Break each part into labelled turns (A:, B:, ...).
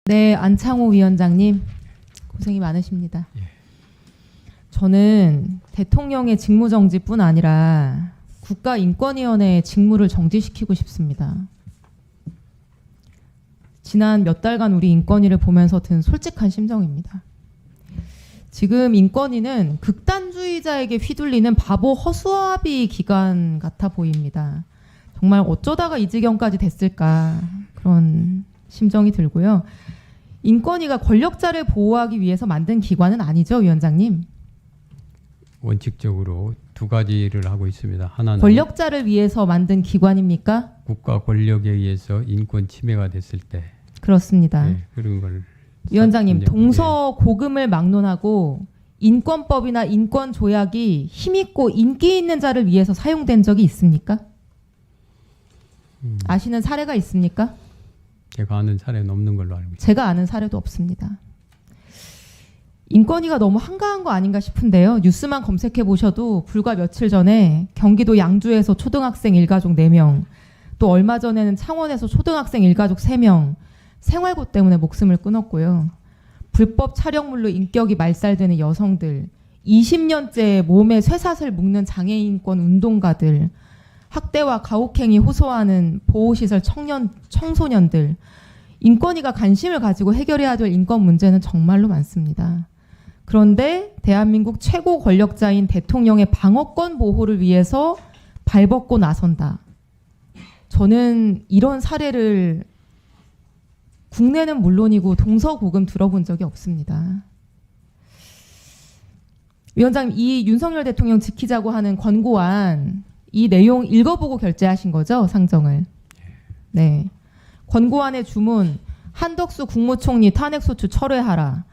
A: 네, 안창호 위원장님 고생이 많으십니다.
B: 예.
A: 저는 대통령의 직무정지뿐 아니라 국가인권위원회의 직무를 정지시키고 싶습니다. 지난 몇 달간 우리 인권위를 보면서 든 솔직한 심정입니다. 지금 인권위는 극단주의자에게 휘둘리는 바보 허수아비 기관 같아 보입니다. 정말 어쩌다가 이 지경까지 됐을까 그런 심정이 들고요. 인권위가 권력자를 보호하기 위해서 만든 기관은 아니죠, 위원장님?
B: 원칙적으로 두 가지를 하고 있습니다. 하나는
A: 권력자를 위해서 만든 기관입니까?
B: 국가 권력에 의해서 인권 침해가 됐을 때
A: 그렇습니다.
B: 그런 걸
A: 위원장님,
B: 사건적-
A: 동서고금을 막론하고 인권법이나 인권조약이 힘있고 인기 있는 자를 위해서 사용된 적이 있습니까? 아시는 사례가 있습니까?
B: 제가 아는 사례는 없는 걸로 알고 있습니다.
A: 제가 아는 사례도 없습니다. 인권위가 너무 한가한 거 아닌가 싶은데요. 뉴스만 검색해 보셔도 불과 며칠 전에 경기도 양주에서 초등학생 일가족 4명, 또 얼마 전에는 창원에서 초등학생 일가족 3명 생활고 때문에 목숨을 끊었고요. 불법 촬영물로 인격이 말살되는 여성들, 20년째 몸에 쇠사슬 묶는 장애인권 운동가들, 학대와 가혹행위 호소하는 보호시설 청소년들, 인권위가 관심을 가지고 해결해야 될 인권 문제는 정말로 많습니다. 그런데 대한민국 최고 권력자인 대통령의 방어권 보호를 위해서 발벗고 나선다. 저는 이런 사례를 국내는 물론이고 동서고금 들어본 적이 없습니다. 위원장님, 이 윤석열 대통령 지키자고 하는 권고안, 이 내용 읽어보고 결재하신 거죠, 상정을? 네. 권고안의 주문, 한덕수 국무총리 탄핵소추 철회하라.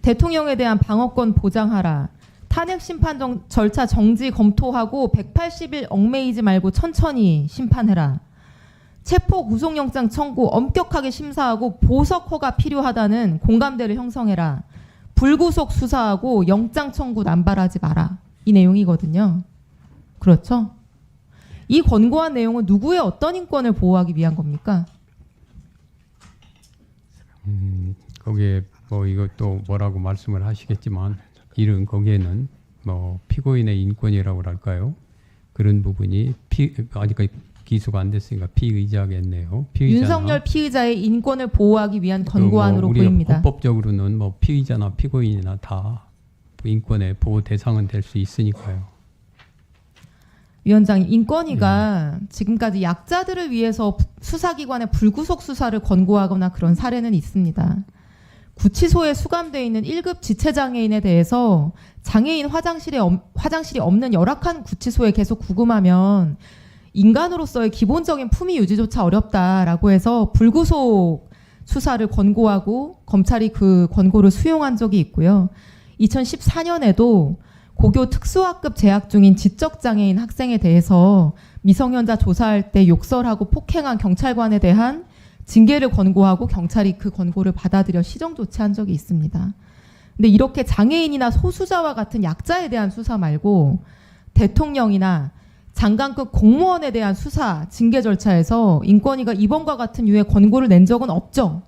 A: 대통령에 대한 방어권 보장하라. 탄핵 심판 절차 정지 검토하고 180일 얽매이지 말고 천천히 심판해라. 체포 구속영장 청구 엄격하게 심사하고 보석 허가 필요하다는 공감대를 형성해라. 불구속 수사하고 영장 청구 남발하지 마라. 이 내용이거든요. 그렇죠? 이 권고안 내용은 누구의 어떤 인권을 보호하기 위한 겁니까?
B: 거기에 뭐 이것도 뭐라고 말씀을 하시겠지만 이런 거기에는 뭐 피고인의 인권이라고 할까요? 그런 부분이 아직까지 기소가 안 됐으니까 피의자겠네요. 피의자나,
A: 윤석열 피의자의 인권을 보호하기 위한 권고안으로
B: 뭐 우리가
A: 보입니다.
B: 법적으로는 뭐 피의자나 피고인이나 다 인권의 보호 대상은 될 수 있으니까요.
A: 위원장님, 인권위가 지금까지 약자들을 위해서 수사기관의 불구속 수사를 권고하거나 그런 사례는 있습니다. 구치소에 수감되어 있는 1급 지체장애인에 대해서 장애인 화장실이 없는 열악한 구치소에 계속 구금하면 인간으로서의 기본적인 품위 유지조차 어렵다라고 해서 불구속 수사를 권고하고 검찰이 그 권고를 수용한 적이 있고요. 2014년에도 고교 특수학급 재학 중인 지적장애인 학생에 대해서 미성년자 조사할 때 욕설하고 폭행한 경찰관에 대한 징계를 권고하고 경찰이 그 권고를 받아들여 시정 조치한 적이 있습니다. 근데 이렇게 장애인이나 소수자와 같은 약자에 대한 수사 말고 대통령이나 장관급 공무원에 대한 수사, 징계 절차에서 인권위가 이번과 같은 유의 권고를 낸 적은 없죠?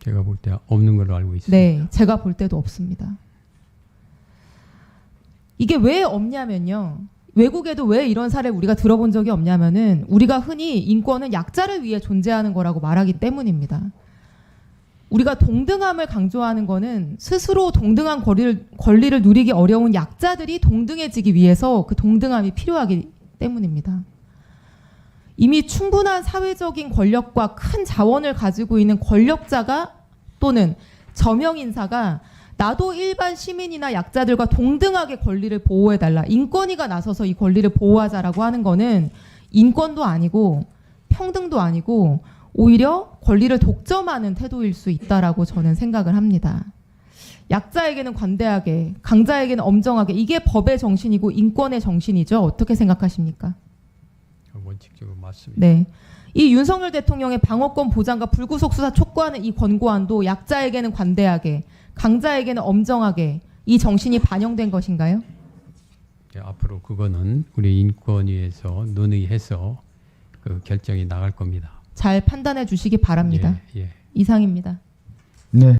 B: 제가 볼 때 없는 걸로 알고 있습니다.
A: 네, 제가 볼 때도 없습니다. 이게 왜 없냐면요. 외국에도 왜 이런 사례 우리가 들어본 적이 없냐면은 우리가 흔히 인권은 약자를 위해 존재하는 거라고 말하기 때문입니다. 우리가 동등함을 강조하는 거는 스스로 동등한 권리를 누리기 어려운 약자들이 동등해지기 위해서 그 동등함이 필요하기 때문입니다. 이미 충분한 사회적인 권력과 큰 자원을 가지고 있는 권력자가 또는 저명인사가 나도 일반 시민이나 약자들과 동등하게 권리를 보호해달라. 인권위가 나서서 이 권리를 보호하자라고 하는 거는 인권도 아니고 평등도 아니고 오히려 권리를 독점하는 태도일 수 있다라고 저는 생각을 합니다. 약자에게는 관대하게, 강자에게는 엄정하게, 이게 법의 정신이고 인권의 정신이죠. 어떻게 생각하십니까?
B: 원칙적으로 맞습니다.
A: 네. 이 윤석열 대통령의 방어권 보장과 불구속 수사 촉구하는 이 권고안도 약자에게는 관대하게, 강자에게는 엄정하게 이 정신이 반영된 것인가요?
B: 앞으로 그거는 우리 인권위에서 논의해서 그 결정이 나갈 겁니다.
A: 잘 판단해 주시기 바랍니다.
B: 예.
A: 이상입니다.
C: 네.